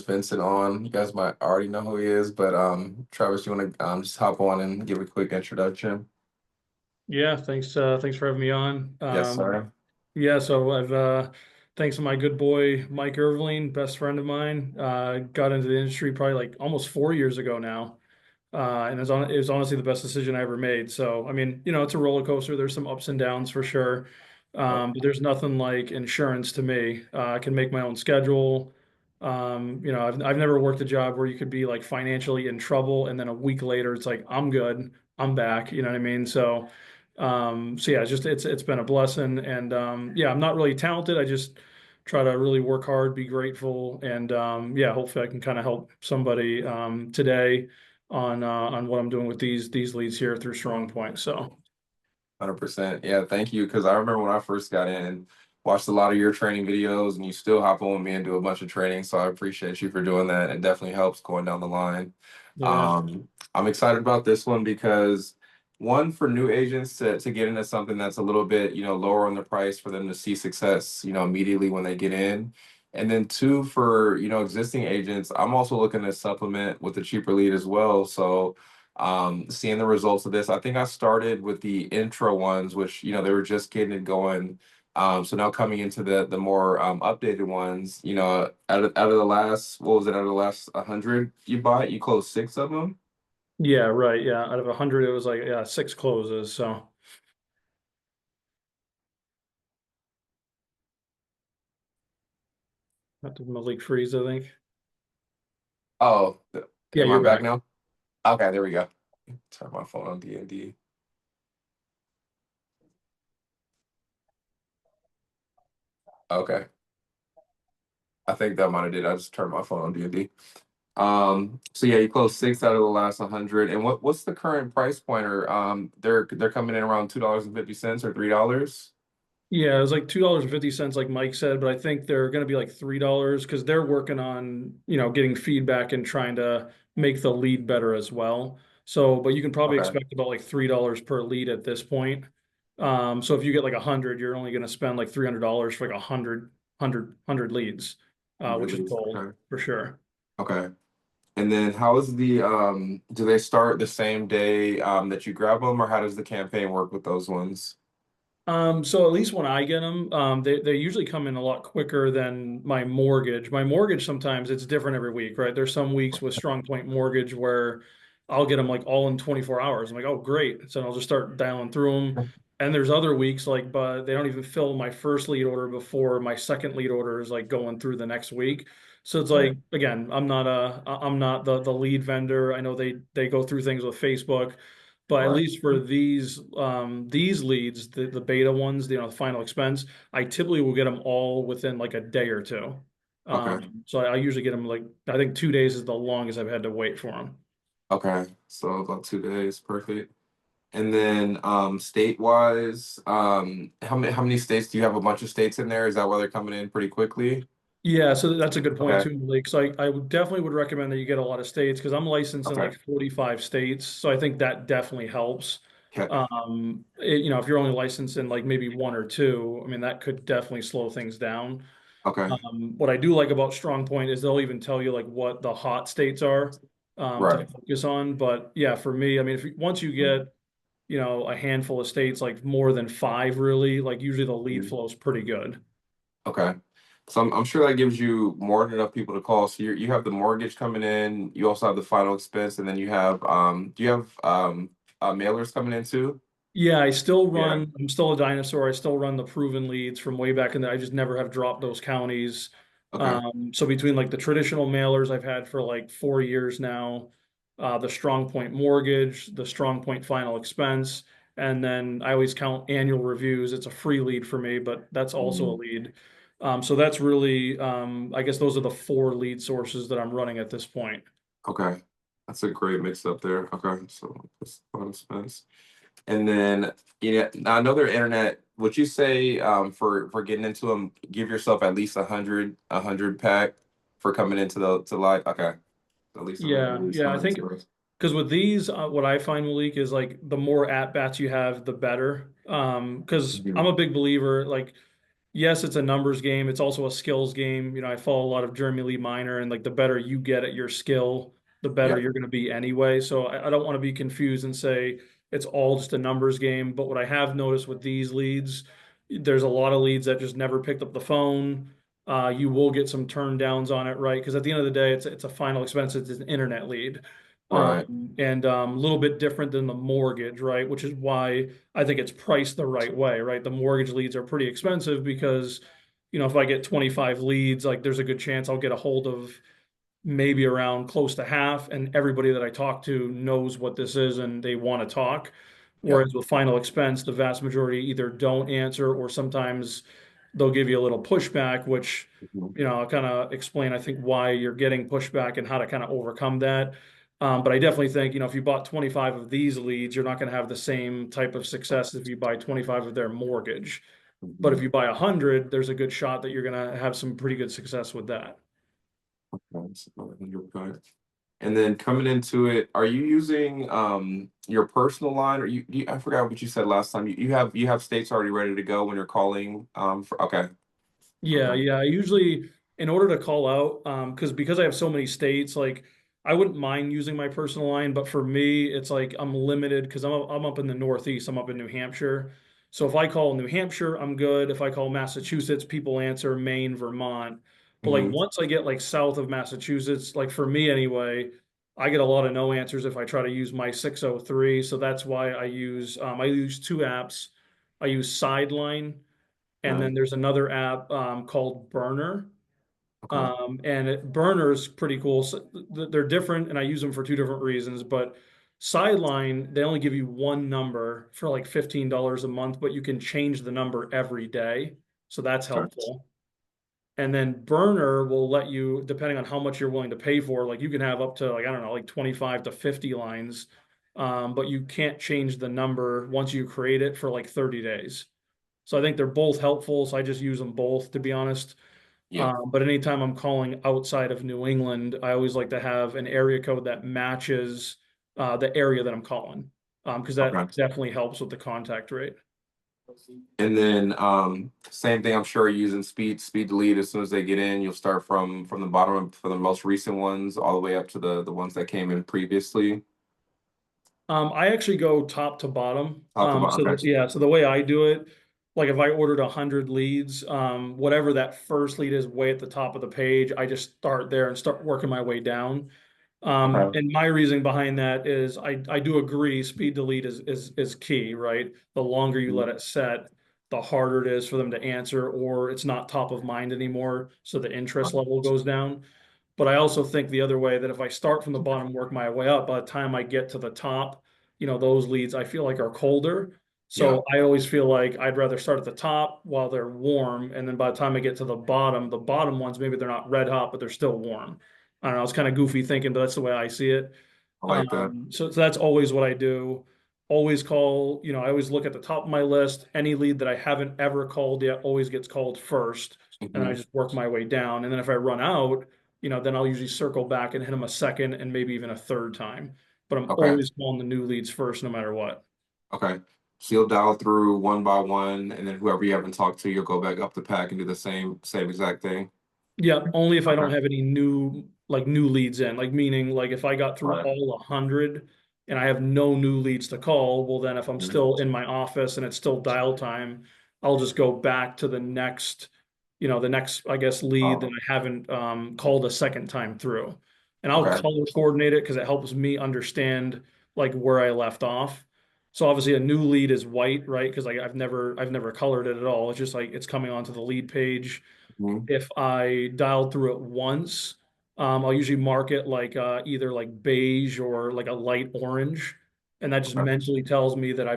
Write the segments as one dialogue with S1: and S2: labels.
S1: Vincent on. You guys might already know who he is, but Travis, you want to just hop on and give a quick introduction?
S2: Yeah, thanks for having me on.
S1: Yes, sir.
S2: Yeah, so I've thanks to my good boy Mike Irvling, best friend of mine, got into the industry probably like almost 4 years ago now. And it was honestly the best decision I ever made. So, I mean, it's a roller coaster. There's some ups and downs for sure. But there's nothing like insurance to me. I can make my own schedule. I've never worked a job where you could be like financially in trouble and then a week later it's like I'm good, I'm back. You know what I mean? So yeah, it's been a blessing. And yeah, I'm not really talented. I just try to really work hard, be grateful, and yeah, hopefully I can kind of help somebody today on what I'm doing with these leads here through Strong Point. So
S1: 100%. Yeah, thank you. Because I remember when I first got in, watched a lot of your training videos, and you still hop on with me and do a bunch of training. So I appreciate you for doing that. It definitely helps going down the line.
S2: yeah.
S1: I'm excited about this one because one, for new agents to get into something that's a little bit, lower on the price for them to see success, immediately when they get in. And then two, for, existing agents, I'm also looking to supplement with a cheaper lead as well. So seeing the results of this, I think I started with the intro ones, which, they were just getting it going. So now coming into the more updated ones, out of the last, what was it, out of the last 100 you bought, you closed six of them?
S2: Yeah, right. Yeah. Out of 100, it was like, yeah, six closes. So that did Malik freeze, I think.
S1: Oh,
S2: Yeah,
S1: am I
S2: you're
S1: back
S2: back.
S1: now? Okay, there we go. Turn my phone on D&D. Okay, I think that might have did. I just turned my phone on D&D. So yeah, you closed six out of the last 100. And what's the current price pointer? They're coming in around $2.50 or $3.
S2: Yeah, it was like $2.50, like Mike said, but I think they're going to be like $3 because they're working on, getting feedback and trying to make the lead better as well. So, but you can probably
S1: Okay,
S2: expect about like $3 per lead at this point. So if you get like 100, you're only going to spend like $300 for like 100 leads, which is
S1: release.
S2: gold
S1: Okay,
S2: for sure.
S1: okay. And then how is the do they start the same day that you grab them, or how does the campaign work with those ones?
S2: So at least when I get them, they usually come in a lot quicker than my mortgage. My mortgage sometimes it's different every week, right? There's some weeks with Strong Point Mortgage where I'll get them like all in 24 hours. I'm like, oh great. So I'll just start dialing through them. And there's other weeks like, but they don't even fill my first lead order before my second lead order is like going through the next week. So it's
S1: Right.
S2: like again, I'm not the lead vendor. I know they go through things with Facebook. But at
S1: Right.
S2: least for these leads, the beta ones, the final expense, I typically will get them all within like a day or two.
S1: Okay.
S2: So I usually get them like I think 2 days is the longest I've had to wait for them.
S1: Okay. So about 2 days, perfect. And then state wise, how many states do you have? A bunch of states in there? Is that why they're coming in pretty quickly?
S2: Yeah, so that's a good point
S1: Okay.
S2: too, Malik. So I would definitely would recommend that you get a lot of states because I'm licensed in
S1: Okay.
S2: like 45 states. So I think that definitely helps.
S1: Okay.
S2: If you're only licensed in like maybe one or two, I mean, that could definitely slow things down.
S1: Okay.
S2: What I do like about Strong Point is they'll even tell you like what the hot states are to
S1: Right.
S2: focus on. But yeah, for me, I mean, if once you get a handful of states, like more than five, really, like usually the lead
S1: Mhm.
S2: flow is pretty good.
S1: Okay. So I'm sure that gives you more than enough people to call. So you have the mortgage coming in, you also have the final expense, and then you have do you have mailers coming in too?
S2: Yeah, I still
S1: Yeah.
S2: run. I'm still a dinosaur. I still run the proven leads from way back in there. I just never have dropped those counties.
S1: Okay.
S2: So between like the traditional mailers I've had for like 4 years now, the Strong Point mortgage, the Strong Point final expense, and then I always count annual reviews. It's a free lead for me, but that's also a
S1: Mhm.
S2: lead. So that's really, I guess those are the four lead sources that I'm running at this point.
S1: Okay. That's a great mix up there. Okay. So that's final expense. And then, I know their internet. Would you say, for getting into them, give yourself at least a hundred pack for coming into the to live? Okay, at least
S2: Yeah,
S1: at least
S2: yeah, I
S1: hundred
S2: think
S1: stores.
S2: because with these, what I find, Malik, is like the more at bats you have, the better. Because I'm
S1: Mhm.
S2: a big believer, like yes, it's a numbers game. It's also a skills game. I follow a lot of Jeremy Lee Minor, and like the better you get at your skill, the better
S1: Yeah.
S2: you're going to be anyway. So I don't want to be confused and say it's all just a numbers game. But what I have noticed with these leads, there's a lot of leads that just never picked up the phone. You will get some turn downs on it, right? Because at the end of the day, it's a final expense. It's an internet lead.
S1: Right.
S2: And a little bit different than the mortgage, right? Which is why I think it's priced the right way, right? The mortgage leads are pretty expensive because, if I get 25 leads, like there's a good chance I'll get a hold of maybe around close to half, and everybody that I talk to knows what this is and they want to talk.
S1: Yep.
S2: Whereas with final expense, the vast majority either don't answer or sometimes they'll give you a little pushback, which,
S1: Mhm.
S2: I'll kind of explain, I think, why you're getting pushback and how to kind of overcome that. But I definitely think, if you bought 25 of these leads, you're not going to have the same type of success if you buy 25 of their mortgage. But if
S1: Mhm.
S2: you buy 100, there's a good shot that you're going to have some pretty good success with that.
S1: Okay, so 100%. And then coming into it, are you using your personal line, or I forgot what you said last time. You have states already ready to go when you're calling for okay.
S2: Yeah,
S1: Okay.
S2: yeah. I usually, in order to call out, because I have so many states, like I wouldn't mind using my personal line, but for me, it's like I'm limited because I'm up in the Northeast. I'm up in New Hampshire. So if I call New Hampshire, I'm good. If I call Massachusetts, people answer Maine, Vermont. But like
S1: Hmm.
S2: once I get like south of Massachusetts, like for me anyway, I get a lot of no answers if I try to use my 603. So that's why I use two apps. I use Sideline, and
S1: Okay.
S2: then there's another app called Burner.
S1: Okay.
S2: Burner's pretty cool. So they're different, and I use them for two different reasons. But Sideline, they only give you one number for like $15 a month, but you can change the number every day. So that's
S1: Okay.
S2: helpful. And then Burner will let you, depending on how much you're willing to pay for, like you can have up to like, I don't know, like 25 to 50 lines. But you can't change the number once you create it for like 30 days. So I think they're both helpful. So I just use them both, to be honest.
S1: Yeah.
S2: But anytime I'm calling outside of New England, I always like to have an area code that matches the area that I'm calling, because that
S1: Okay.
S2: definitely helps with the contact rate.
S1: And then same thing, I'm sure using speed delete as soon as they get in, you'll start from the bottom for the most recent ones all the way up to the ones that came in previously.
S2: I actually go top to bottom.
S1: Top to bottom. Okay.
S2: Yeah, so the way I do it, like if I ordered 100 leads, whatever that first lead is way at the top of the page, I just start there and start working my way down.
S1: Okay.
S2: And my reasoning behind that is I do agree speed delete is key, right? The longer you let
S1: Mhm.
S2: it set, the harder it is for them to answer, or it's not top of mind anymore, so the interest level goes down. But I also think the other way, that if I start from the bottom, work my way up, by the time I get to the top, those leads I feel like are colder.
S1: Yeah.
S2: So I always feel like I'd rather start at the top while they're warm. And then by the time I get to the bottom ones, maybe they're not red hot, but they're still warm. I don't know. It's kind of goofy thinking, but that's the way I see it.
S1: I like that.
S2: So that's always what I do. Always call, I always look at the top of my list. Any lead that I haven't ever called yet always gets called first. And I
S1: Hmm.
S2: just work my way down. And then if I run out, then I'll usually circle back and hit them a second and maybe even a third time. But I'm
S1: Okay.
S2: always calling the new leads first, no matter what.
S1: Okay. So you'll dial through one by one, and then whoever you haven't talked to, you'll go back up the pack and do the same exact thing.
S2: Yeah, only if I don't
S1: Okay.
S2: have any new leads in, like meaning like if I got through
S1: All right.
S2: all 100 and I have no new leads to call, well then if I'm
S1: Mhm.
S2: still in my office and it's still dial time, I'll just go back to the next, I guess, lead that
S1: Um,
S2: I haven't called a second time through. And I'll
S1: okay.
S2: color coordinate it because it helps me understand like where I left off. So obviously a new lead is white, right? Because like I've never colored it at all. It's just like it's coming onto the lead page.
S1: Mhm.
S2: If I dialed through it once, I'll usually mark it like either like beige or like a light orange, and that just
S1: Okay.
S2: mentally tells me that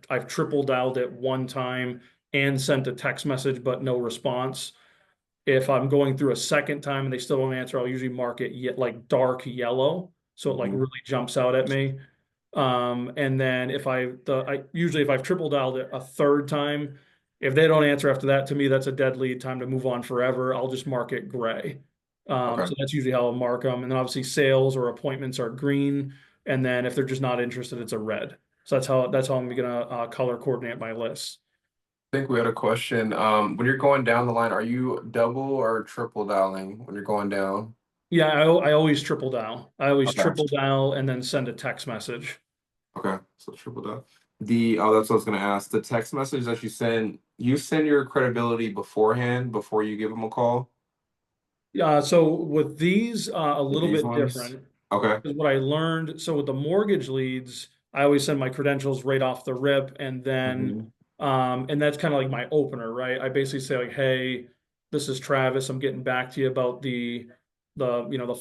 S2: I've triple dialed it one time and sent a text message, but no response. If I'm going through a second time and they still don't answer, I'll usually mark it yet like dark yellow, so it like
S1: Mhm.
S2: really jumps out at me. And then I usually if I've triple dialed it a third time, if they don't answer after that, to me that's a dead lead, time to move on forever. I'll just mark it gray.
S1: Okay.
S2: So that's usually how I'll mark them. And then obviously sales or appointments are green, and then if they're just not interested, it's a red. So that's how I'm gonna color coordinate my list.
S1: think we had a question. When you're going down the line, are you double or triple dialing when you're going down?
S2: Yeah, I always triple dial. I always
S1: Okay.
S2: triple dial and then send a text message.
S1: Okay. So triple dial. That's what I was gonna ask. The text message that you send your credibility beforehand before you give them a call.
S2: So with these, a
S1: With
S2: little
S1: these
S2: bit
S1: ones.
S2: different.
S1: Okay.
S2: Is what I learned. So with the mortgage leads, I always send my credentials right off the rip, and then
S1: Hmm.
S2: and that's kind of like my opener, right? I basically say like, "Hey, this is Travis. I'm getting back to you about the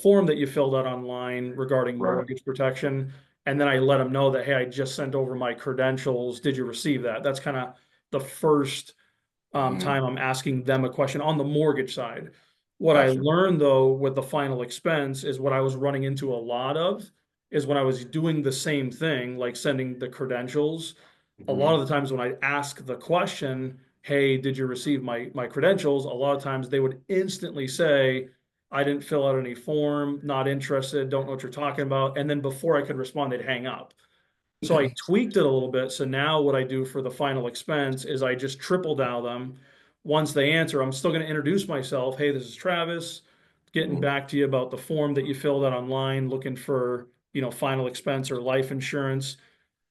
S2: form that you filled out online regarding
S1: Right.
S2: mortgage protection." And then I let them know that, "Hey, I just sent over my credentials. Did you receive that?" That's kind of the first
S1: Hmm.
S2: time I'm asking them a question on the mortgage side. What I
S1: Gotcha.
S2: learned though with the final expense is what I was running into a lot of is when I was doing the same thing, like sending the credentials. A lot
S1: Hmm.
S2: of the times when I ask the question, "Hey, did you receive my credentials?" A lot of times they would instantly say, "I didn't fill out any form, not interested, don't know what you're talking about." And then before I could respond, they'd hang up. So I tweaked it a little bit. So now what I do for the final expense is I just triple dial them. Once they answer, I'm still going to introduce myself. Hey, this is Travis, getting
S1: Hmm.
S2: back to you about the form that you filled out online, looking for, final expense or life insurance.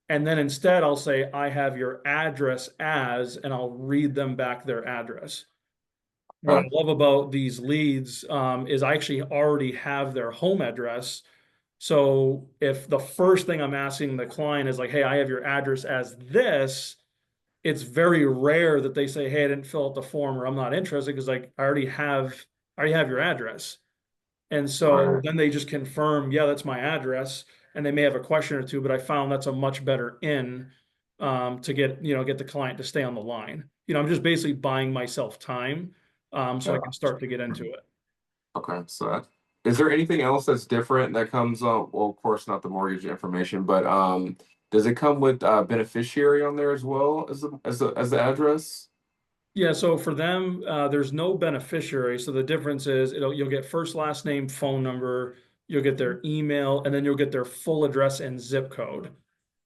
S2: And then instead I'll say, I have your address as, and I'll read them back their address. What I love about these leads is I actually already have their home address. So if the first thing I'm asking the client is like, "Hey, I have your address as this," it's very rare that they say, "Hey, I didn't fill out the form," or "I'm not interested," because like I already have your address. And so
S1: Right.
S2: then they just confirm, "Yeah, that's my address," and they may have a question or two, but I found that's a much better in to get the client to stay on the line. I'm just basically buying myself time so I
S1: Yeah.
S2: can start to get into it.
S1: Okay, is there anything else that's different that comes on? Well, of course, not the mortgage information, but does it come with beneficiary on there as well as the address?
S2: Yeah, so for them, there's no beneficiary. So the difference is you'll get first, last name, phone number, you'll get their email, and then you'll get their full address and zip code.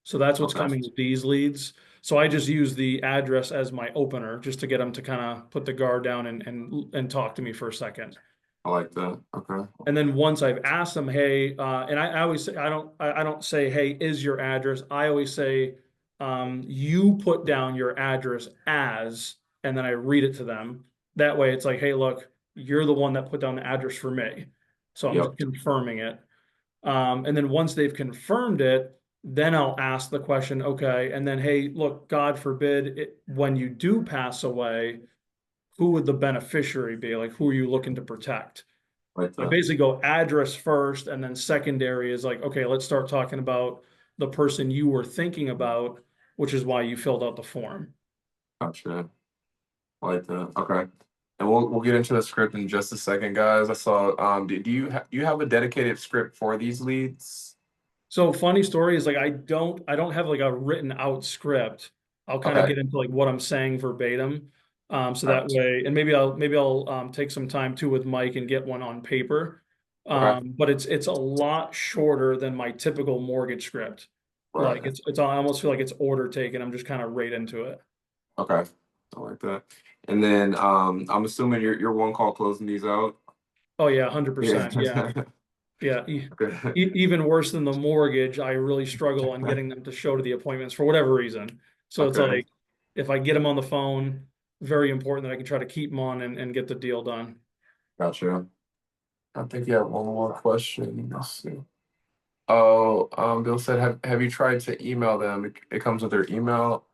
S2: So that's what's
S1: Okay,
S2: coming with these leads. So I just use the address as my opener just to get them to kind of put the guard down and talk to me for a second.
S1: I like that. Okay,
S2: And then once I've asked them, "Hey," and I always say, I don't say, "Hey, is your address?" I always say, "You put down your address as," and then I read it to them. That way, it's like, "Hey, look, you're the one that put down the address for me," so I'm just
S1: yep,
S2: confirming it. And then once they've confirmed it, then I'll ask the question, "Okay," and then, "Hey, look, God forbid, when you do pass away, who would the beneficiary be? Like, who are you looking to protect?"
S1: like
S2: I
S1: that.
S2: basically go address first, and then secondary is like, okay, let's start talking about the person you were thinking about, which is why you filled out the form.
S1: Gotcha. I like that. Okay, and we'll get into the script in just a second, guys. I saw. Do you have a dedicated script for these leads?
S2: So funny story is like I don't have like a written out script. I'll kind of
S1: Okay.
S2: get into like what I'm saying verbatim. So
S1: Okay.
S2: that way, and maybe I'll take some time too with Mike and get one on paper.
S1: Okay.
S2: But it's a lot shorter than my typical mortgage script. Like
S1: Right.
S2: I almost feel like it's order taken. I'm just kind of right into it.
S1: Okay. I like that. And then I'm assuming you're one call closing these out.
S2: Oh yeah,
S1: Yeah.
S2: 100%. Yeah. Yeah.
S1: Okay.
S2: Even worse than the mortgage, I really struggle on getting them to show to the appointments for whatever reason. So it's
S1: Okay.
S2: like if I get them on the phone, very important that I can try to keep them on and get the deal done.
S1: Gotcha. I think you have one more question. Let's see. Oh, Bill said, have you tried to email them? It comes with their email.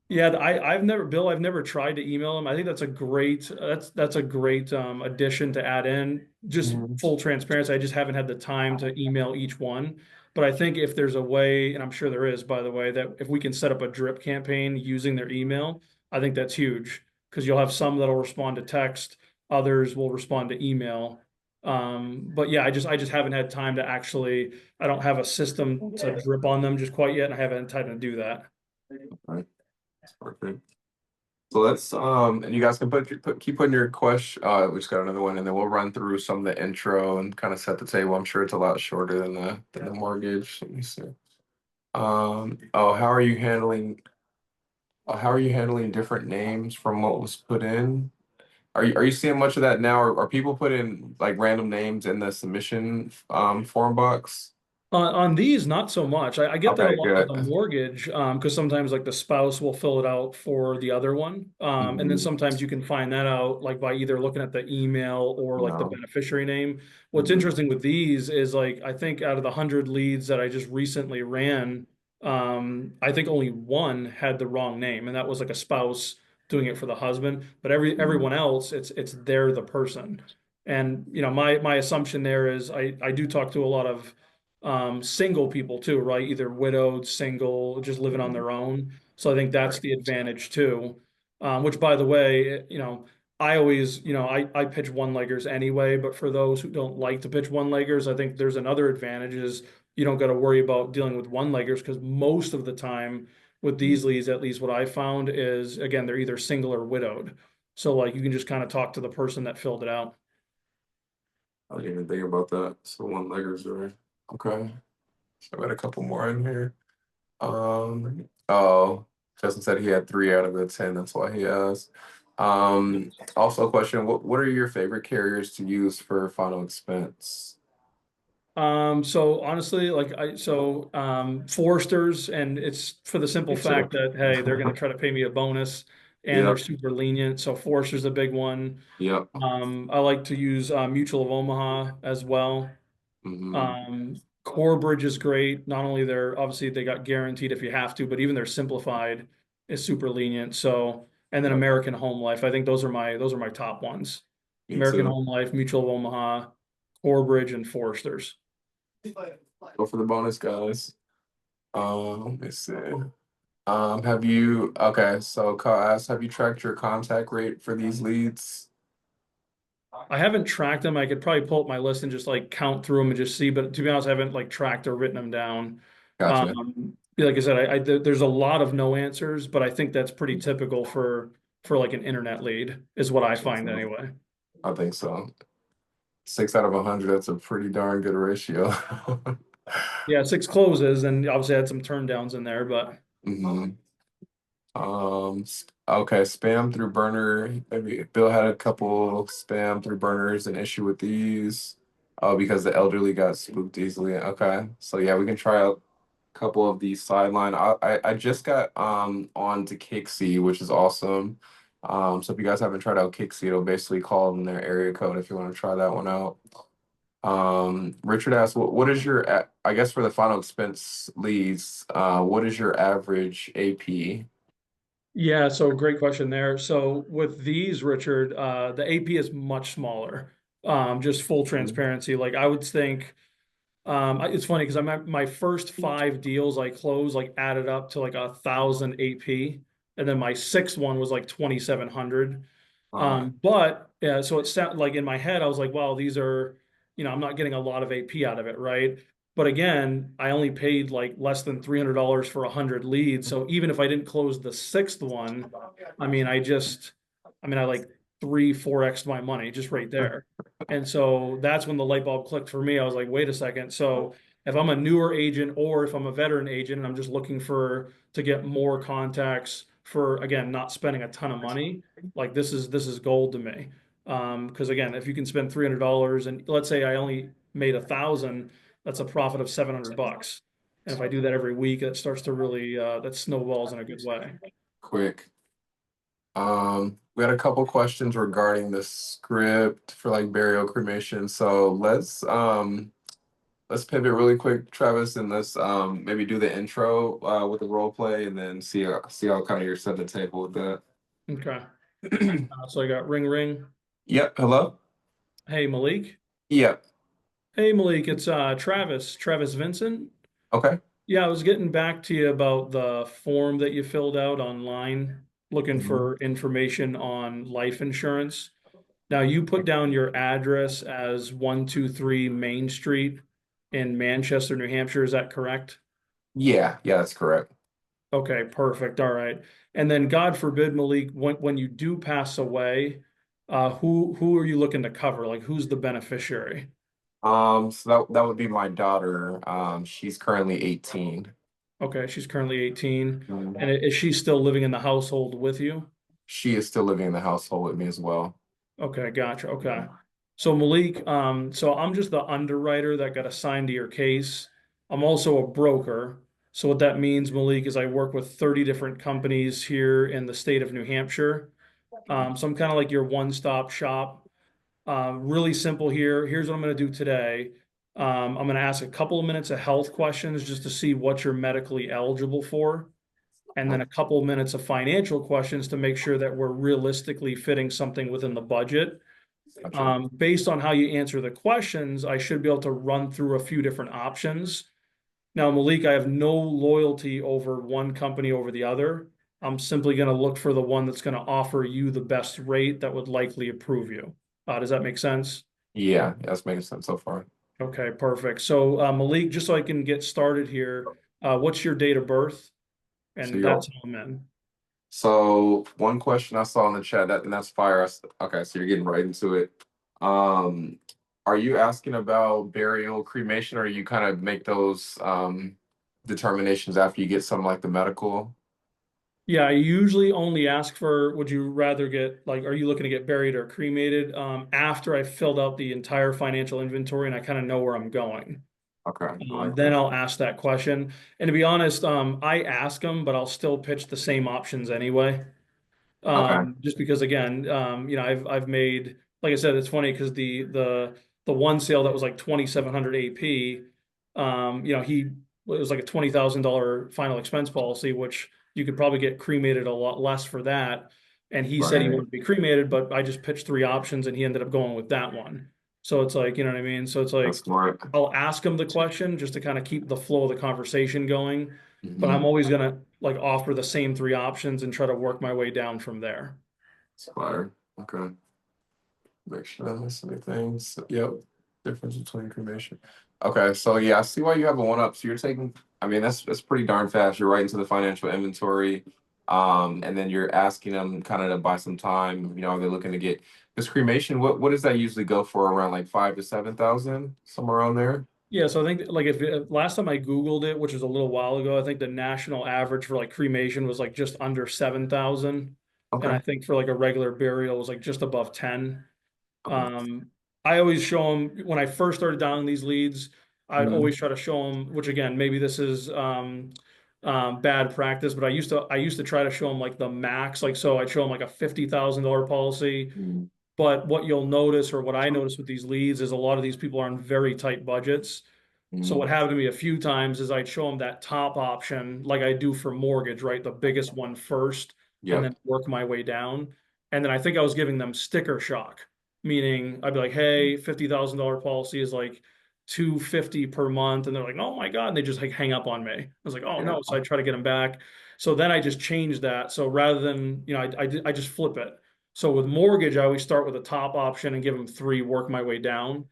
S2: Yeah, Bill, I've never tried to email him. I think that's a great addition to add in. Just
S1: Mhm.
S2: full transparency, I just haven't had the time to email each one. But I think if there's a way, and I'm sure there is, by the way, that if we can set up a drip campaign using their email, I think that's huge because you'll have some that'll respond to text, others will respond to email. But yeah, I just haven't had time to actually. I don't have a system to drip on them just quite yet, and I haven't had time to do that.
S1: Right. That's perfect. So let's and you guys can keep putting your question. We just got another one, and then we'll run through some of the intro and kind of set the table. I'm sure it's a lot shorter than the mortgage. Let me see. Oh, how are you handling? How are you handling different names from what was put in? Are you seeing much of that now? Or are people putting like random names in the submission form box?
S2: On these, not so much. I get that a
S1: Okay,
S2: lot with
S1: good.
S2: a mortgage, because sometimes like the spouse will fill it out for the other one. And then
S1: Hmm.
S2: sometimes you can find that out like by either looking at the email or like the
S1: No.
S2: beneficiary name. What's
S1: Hmm.
S2: interesting with these is like I think out of the 100 leads that I just recently ran, I think only one had the wrong name, and that was like a spouse doing it for the husband. But everyone else, it's they're the person. And my assumption there is I do talk to a lot of single people too, right? Either widowed, single, just living on their own. So I think that's
S1: Right.
S2: the advantage too. Which by the way, I always, I pitch one-leggers anyway, but for those who don't like to pitch one-leggers, I think there's another advantage is you don't got to worry about dealing with one-leggers because most of the time with these leads, at least what I found is again, they're either single or widowed. So like you can just kind of talk to the person that filled it out.
S1: I didn't even think about that. So one leggers are okay. So I got a couple more in here. Oh, Justin said he had 3 out of the 10. That's why he asked. Also a question, what are your favorite carriers to use for final expense?
S2: So honestly, Foresters, and it's for the simple
S1: Me too.
S2: fact that hey, they're gonna try to pay me a bonus and they're
S1: Yep.
S2: super lenient. So Forester's a big one.
S1: Yep.
S2: I like to use Mutual of Omaha as well.
S1: Hmm.
S2: Corebridge is great. Not only they're obviously they got guaranteed if you have to, but even their simplified is super lenient. So, and then
S1: Yep.
S2: American Home Life. I think those are my top ones.
S1: Me
S2: American
S1: too.
S2: Home Life, Mutual of Omaha, Corebridge, and Foresters.
S1: Go for the bonus, guys. Let me see. Have you, okay, so Kyle asked, have you tracked your contact rate for these leads?
S2: I haven't tracked them. I could probably pull up my list and just like count through them and just see. But to be honest, I haven't like tracked or written them down.
S1: Gotcha.
S2: Like I said, there's a lot of no answers, but I think that's pretty typical for like an internet lead, is what I find anyway.
S1: I think so. 6 out of 100, that's a pretty darn good ratio.
S2: Yeah, six closes, and obviously I had some turn downs in there, but
S1: Hmm. Okay, spam through burner. Maybe Bill had a couple spam through burners, an issue with these. Oh, because the elderly got spooked easily. Okay, so yeah, we can try out a couple of these sideline. I just got on to Kixie, which is awesome. So if you guys haven't tried out Kixie, it'll basically call them their area code if you want to try that one out. Richard asked, what is your, I guess for the final expense leads, what is your average AP?
S2: yeah, so great question there. So with these, Richard, the AP is much smaller. Just full
S1: Mhm.
S2: transparency. Like I would think. It's funny because I'm at my first 5 deals I closed like added up to like 1,000 AP, and then my sixth one was like 2,700.
S1: Uh,
S2: But yeah, so it sounded like in my head I was like, wow, these are, I'm not getting a lot of AP out of it, right? But again, I only paid like less than $300 for 100 leads. So even if I didn't close the sixth one, I mean, I like 3, 4x my money just right there. And so that's when the light bulb clicked for me. I was like, wait a second. So if I'm a newer agent or if I'm a veteran agent and I'm just looking to get more contacts for again not spending a ton of money, like this is gold to me. Because again, if you can spend $300 and let's say I only made 1,000, that's a profit of $700. And if I do that every week, that starts to really that snowballs in a good way.
S1: quick. We had a couple questions regarding the script for like burial cremation. So let's pivot really quick, Travis, and let's maybe do the intro with the role play and then see how kind of you're setting the table with that.
S2: Okay. So I got ring ring.
S1: Yep, hello?
S2: Hey Malik.
S1: Yep.
S2: Hey Malik, it's Travis Vincent.
S1: Okay.
S2: Yeah, I was getting back to you about the form that you filled out online, looking
S1: Mhm.
S2: for information on life insurance. Now you put down your address as 123 Main Street in Manchester, New Hampshire. Is that correct?
S1: Yeah, that's correct.
S2: Okay, perfect. All right. And then God forbid, Malik, when you do pass away, who are you looking to cover? Like who's the beneficiary?
S1: So that would be my daughter. She's currently 18.
S2: Okay, she's currently 18. And
S1: Mhm.
S2: is she still living in the household with you?
S1: She is still living in the household with me as well.
S2: Okay, gotcha. Okay. So Malik, so I'm just the underwriter that got assigned to your case. I'm also a broker. So what that means, Malik, is I work with 30 different companies here in the state of New Hampshire. So I'm kind of like your one-stop shop. Really simple here. Here's what I'm going to do today. I'm going to ask a couple of minutes of health questions just to see what you're medically eligible for, and then a couple of minutes of financial questions to make sure that we're realistically fitting something within the budget.
S1: Gotcha.
S2: Based on how you answer the questions, I should be able to run through a few different options. Now, Malik, I have no loyalty over one company over the other. I'm simply going to look for the one that's going to offer you the best rate that would likely approve you. Does that make sense?
S1: Yeah, that's making sense so far.
S2: Okay, perfect. So, Malik, just so I can get started here, what's your date of birth?
S1: So
S2: And that's
S1: you're
S2: how I'm in.
S1: so one question I saw in the chat and that's fire. Okay, so you're getting right into it. Um, are you asking about burial, cremation, or you kind of make those determinations after you get something like the medical?
S2: Yeah, I usually only ask for, would you rather get, like, are you looking to get buried or cremated? After I filled out the entire financial inventory and I kind of know where I'm going.
S1: Okay, I like
S2: Then
S1: that.
S2: I'll ask that question. And to be honest, I ask them, but I'll still pitch the same options anyway.
S1: Okay.
S2: Just because again, I've made, like I said, it's funny because the one sale that was like 2,700 AP, it was like a $20,000 final expense policy, which you could probably get cremated a lot less for that. And he said he
S1: Right.
S2: wanted to be cremated, but I just pitched three options and he ended up going with that one. So it's like, you know what I mean? So it's
S1: That's
S2: like
S1: smart.
S2: I'll ask him the question just to kind of keep the flow of the conversation going, but I'm
S1: Mm-hmm.
S2: always gonna like offer the same three options and try to work my way down from there.
S1: It's fire. Okay. Make sure I don't miss anything. So, yep. Difference between cremation. Okay, so yeah, I see why you have a one up. So you're taking, I mean, that's pretty darn fast. You're right into the financial inventory. And then you're asking them kind of to buy some time. Are they looking to get this cremation? What does that usually go for? Around like 5 to 7,000, somewhere around there?
S2: Yeah, so I think like if last time I Googled it, which was a little while ago, I think the national average for like cremation was like just under 7,000. And I
S1: Okay.
S2: think for like a regular burial was like just above 10.
S1: Okay.
S2: Um, I always show them when I first started down these leads, I'd
S1: Mhm.
S2: always try to show them, which again, maybe this is bad practice, but I used to try to show them like the max, like so I'd show them like a $50,000 policy.
S1: Mhm.
S2: But what you'll notice, or what I notice with these leads, is a lot of these people are on very tight budgets. So
S1: Mhm.
S2: what happened to me a few times is I'd show them that top option, like I do for mortgage, right? The biggest one first, and
S1: Yep.
S2: then work my way down. And then I think I was giving them sticker shock, meaning I'd be like, "Hey, $50,000 policy is like 250 per month," and they're like, "Oh my God," and they just like hang up on me. I was like, "Oh
S1: Yeah.
S2: no!" So I try to get them back. So then I just changed that. So rather than I just flip it. So with mortgage, I always start with a top option and give them three, work my way down.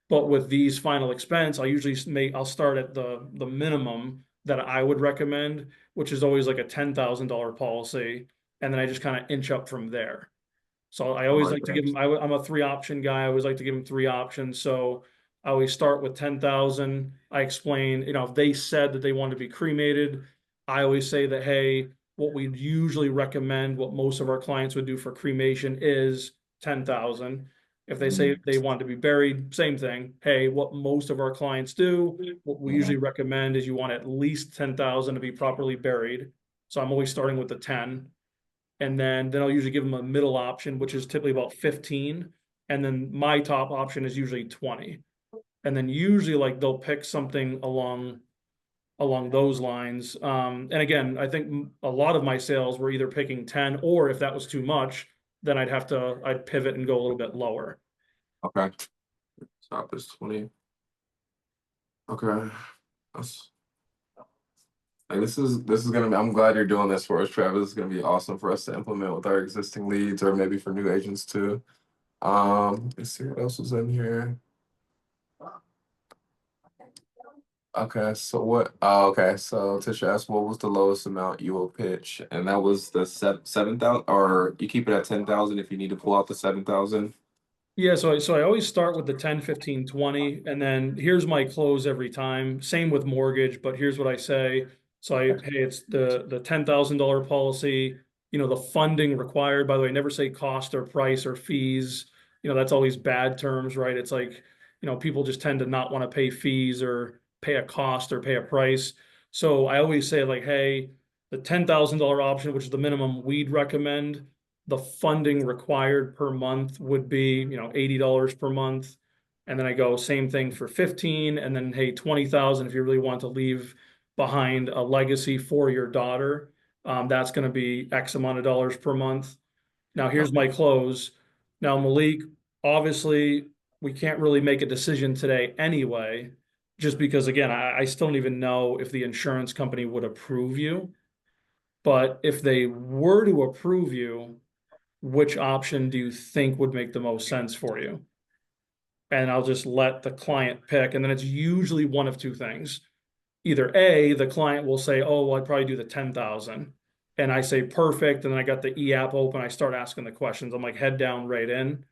S2: But with these final expense, I'll start at the minimum that I would recommend, which is always like a $10,000 policy, and then I just kind of inch up from there. So I
S1: I
S2: always
S1: like
S2: like to give
S1: that.
S2: them. I'm a three option guy. I always like to give them three options. So I always start with 10,000. I explain, if they said that they want to be cremated, I always say that, hey, what we'd usually recommend, what most of our clients would do for cremation is 10,000. If they say
S1: Mhm.
S2: they want to be buried, same thing. Hey, what most of our clients do, what we usually
S1: Mhm.
S2: recommend is you want at least 10,000 to be properly buried. So I'm always starting with the 10. And then I'll usually give them a middle option, which is typically about 15. And then my top option is usually 20. And then usually like they'll pick something along those lines. And again, I think a lot of my sales were either picking 10, or if that was too much, then I'd pivot and go a little bit lower.
S1: Okay. Stop is 20. Okay. That's Like this is gonna be. I'm glad you're doing this for us, Travis. It's gonna be awesome for us to implement with our existing leads, or maybe for new agents too. Let's see what else was in here. Okay, so what? Oh, okay, so Tisha asked, what was the lowest amount you will pitch, and that was the 7,000, or you keep it at 10,000 if you need to pull out the 7,000.
S2: Yeah, so I always start with the 10, 15, 20, and then here's my close every time. Same with mortgage, but here's what I say. So hey, it's the $10,000 policy, the funding required, by the way, never say cost or price or fees. That's always bad terms, right? It's like, people just tend to not want to pay fees or pay a cost or pay a price. So I always say like, hey, the $10,000 option, which is the minimum we'd recommend, the funding required per month would be, $80 per month. And then I go same thing for 15, and then hey, 20,000 if you really want to leave behind a legacy for your daughter. That's going to be X amount of dollars per month. Now, here's my close. Now, Malik, obviously, we can't really make a decision today anyway, just because, again, I still don't even know if the insurance company would approve you. But if they were to approve you, which option do you think would make the most sense for you? And I'll just let the client pick. And then it's usually one of two things. Either A, the client will say, oh, well, I'd probably do the 10,000. And I say, perfect. And then I got the e-app open. I start asking the questions. I'm like, head down, right in.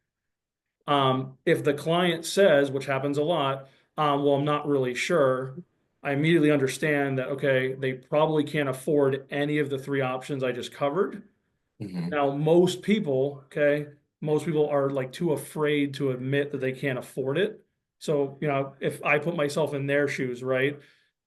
S2: If the client says, which happens a lot, well, I'm not really sure, I immediately understand that, okay, they probably can't afford any of the three options I just covered.
S1: Mhm.
S2: Now, most people, okay, most people are like too afraid to admit that they can't afford it. So, if I put myself in their shoes, right,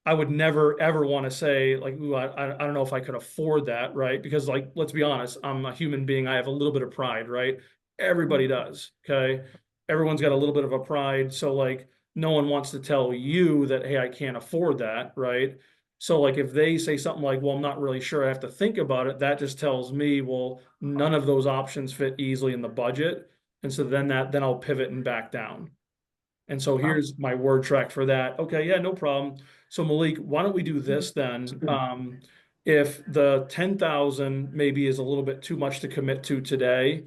S2: I would never ever want to say like, ooh, I don't know if I could afford that, right? Because like, let's be honest, I'm a human being. I have a little bit of pride, right? Everybody does, okay? Everyone's got a little bit of a pride. So like, no one wants to tell you that, hey, I can't afford that, right? So like if they say something like, well, I'm not really sure, I have to think about it, that just tells me, well, none of those options fit easily in the budget. And so then I'll pivot and back down. And so here's my word track for that. Okay, yeah, no problem. So Malik, why don't we do this then? If the 10,000 maybe is a little bit too much to commit to today,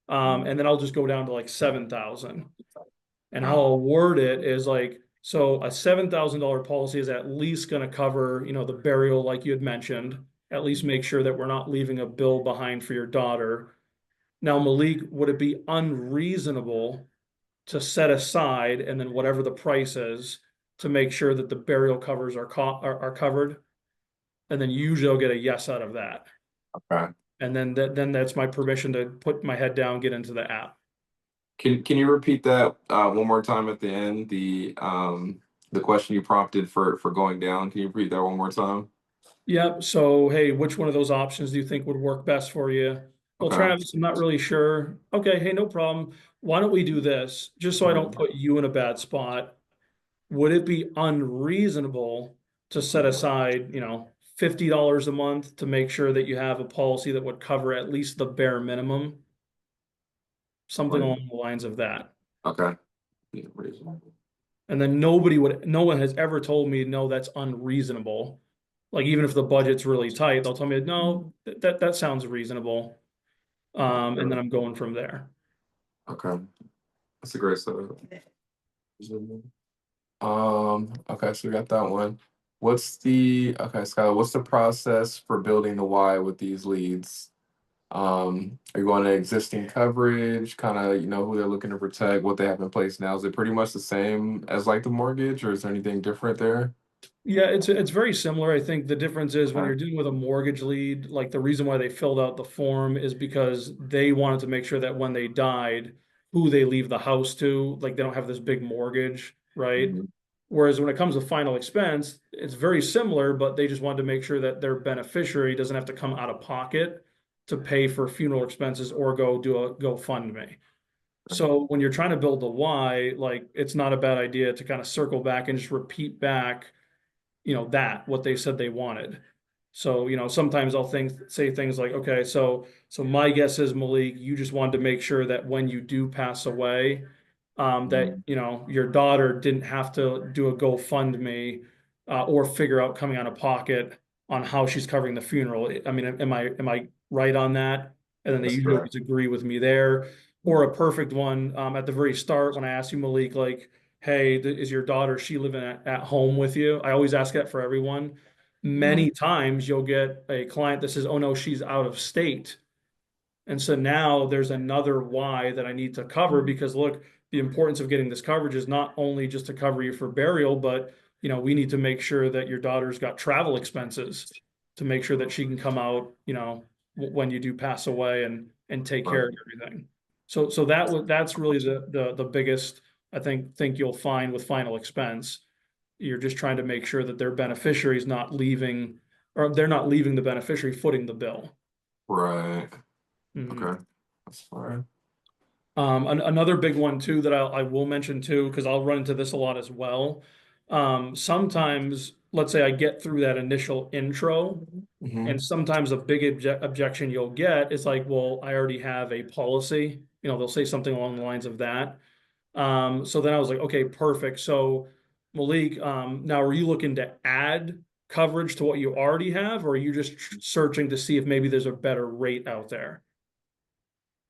S2: and then I'll just go down to like 7,000. And how I'll word it is like, so a $7,000 policy is at least going to cover, the burial, like you had mentioned, at least make sure that we're not leaving a bill behind for your daughter. Now, Malik, would it be unreasonable to set aside and then whatever the price is to make sure that the burial covers are covered? And then usually I'll get a yes out of that.
S1: Okay.
S2: And then that's my permission to put my head down, get into the app.
S1: Can you repeat that one more time at the end? The question you prompted for going down. Can you repeat that one more time?
S2: Yep. So, hey, which one of those options do you think would work best for you? Well,
S1: Okay.
S2: Travis, I'm not really sure. Okay. Hey, no problem. Why don't we do this? Just so I don't put you in a bad spot. Would it be unreasonable to set aside, $50 a month to make sure that you have a policy that would cover at least the bare minimum? Something along the lines of that.
S1: Okay. Yeah, reasonable.
S2: And then no one has ever told me, no, that's unreasonable. Like even if the budget's really tight, they'll tell me, no, that sounds reasonable. And then I'm going from there.
S1: Okay. That's a great start. Okay, so we got that one. Okay, Skylar, what's the process for building the Y with these leads? Are you going to existing coverage, kind of, who they're looking to protect, what they have in place now? Is it pretty much the same as like the mortgage, or is there anything different there?
S2: Yeah, it's very similar. I think the difference is when
S1: Okay.
S2: you're dealing with a mortgage lead, like the reason why they filled out the form is because they wanted to make sure that when they died, who they leave the house to, like they don't have this big mortgage, right?
S1: Mhm.
S2: Whereas when it comes to final expense, it's very similar, but they just wanted to make sure that their beneficiary doesn't have to come out of pocket to pay for funeral expenses or go do a GoFundMe. So when you're trying to build the why, like it's not a bad idea to kind of circle back and just repeat back that what they said they wanted. So, sometimes I'll say things like, okay, so my guess is Malik, you just wanted to make sure that when you do pass away, that
S1: Mhm.
S2: your daughter didn't have to do a GoFundMe or figure out coming out of pocket on how she's covering the funeral. I mean, am I right on that? And then they
S1: That's
S2: usually
S1: correct.
S2: always agree with me there. Or a perfect one at the very start when I asked you, Malik, like, hey, is your daughter, she living at home with you? I always ask that for everyone.
S1: Mhm.
S2: Many times you'll get a client that says, oh no, she's out of state. And so now there's another why that I need to cover because look, the importance of getting this coverage is not only just to cover you for burial, but we need to make sure that your daughter's got travel expenses to make sure that she can come out, when you do pass away and take
S1: Right.
S2: care of everything. So that's really the biggest I think you'll find with final expense. You're just trying to make sure that their beneficiary is not leaving, or they're not leaving the beneficiary footing the bill.
S1: Right.
S2: Mhm.
S1: Okay. That's fine.
S2: Another big one too that I will mention too, because I'll run into this a lot as well. Sometimes, let's say I get through that initial intro,
S1: Hmm.
S2: and sometimes a big objection you'll get is like, well, I already have a policy. They'll say something along the lines of that. So then I was like, okay, perfect. So Malik, now are you looking to add coverage to what you already have, or are you just searching to see if maybe there's a better rate out there?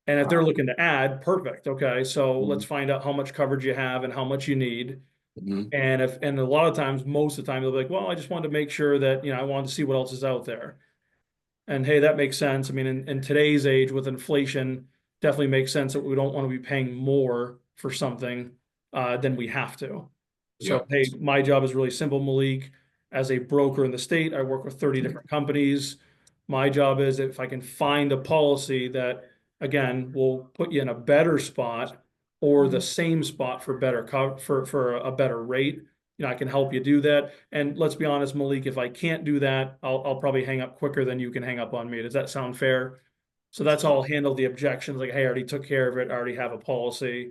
S2: And if they're looking to add, perfect. Okay, so let's find out how much coverage you have and how much you need.
S1: Hmm.
S2: And a lot of times, most of the time, they'll be like, well, I just wanted to make sure that, I wanted to see what else is out there. And hey, that makes sense. I mean, in today's age with inflation, definitely makes sense that we don't want to be paying more for something than we have to. So,
S1: Yep.
S2: hey, my job is really simple, Malik. As a broker in the state, I work with 30 different companies. My job is if I can find a policy that, again, will put you in a better spot or the same spot for for a better rate, I can help you do that. And let's be honest, Malik, if I can't do that, I'll probably hang up quicker than you can hang up on me. Does that sound fair? So that's how I'll handle the objections. Like, hey, I already took care of it. I already have a policy.